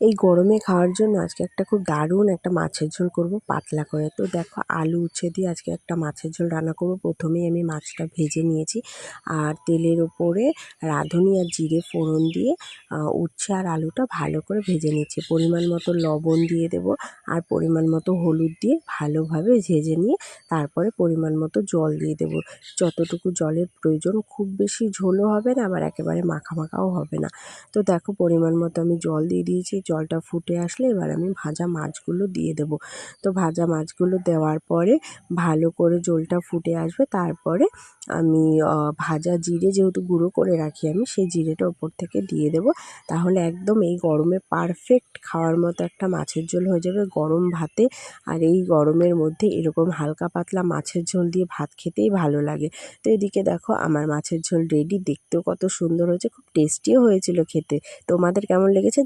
এই গরমে খাওয়ার জন্য আজকে একটা খুব দারুণ একটা মাছের ঝোল করব পাতলা করে। তো দেখো আলু উচ্ছে দিয়ে আজকে একটা মাছের ঝোল রান্না করব। প্রথমেই আমি মাছটা ভেজে নিয়েছি আর তেলের ওপরে রাঁধুনি আর জিরে ফোড়ন দিয়ে উচ্ছে আর আলুটা ভালো করে ভেজে নিচ্ছি। পরিমাণ মতো লবণ দিয়ে দেব আর পরিমাণ মতো হলুদ দিয়ে ভালোভাবে ভেজে নিয়ে তারপরে পরিমাণ মতো জল দিয়ে দেব। যতটুকু জলের প্রয়োজন, খুব বেশি ঝোলও হবে না আবার একেবারে মাখা মাখাও হবে না। তো দেখো পরিমাণ মতো আমি জল দিয়ে দিয়েছি। জলটা ফুটে আসলে এবার আমি ভাজা মাছগুলো দিয়ে দেব। তো ভাজা মাছগুলো দেওয়ার পরে ভালো করে ঝোলটা ফুটে আসবে। তারপরে আমি ভাজা জিরে যেহেতু গুঁড়ো করে রাখি আমি, সেই জিরেটা ওপর থেকে দিয়ে দেব। তাহলে একদম এই গরমে পারফেক্ট খাওয়ার মতো একটা মাছের ঝোল হয়ে যাবে গরম ভাতে। আর এই গরমের মধ্যে এরকম হালকা পাতলা মাছের ঝোল দিয়ে ভাত খেতেই ভালো লাগে। তো এদিকে দেখো আমার মাছের ঝোল রেডি। দেখতেও কত সুন্দর হয়েছে, খুব টেস্টিও হয়েছিল খেতে। তোমাদের কেমন লেগেছে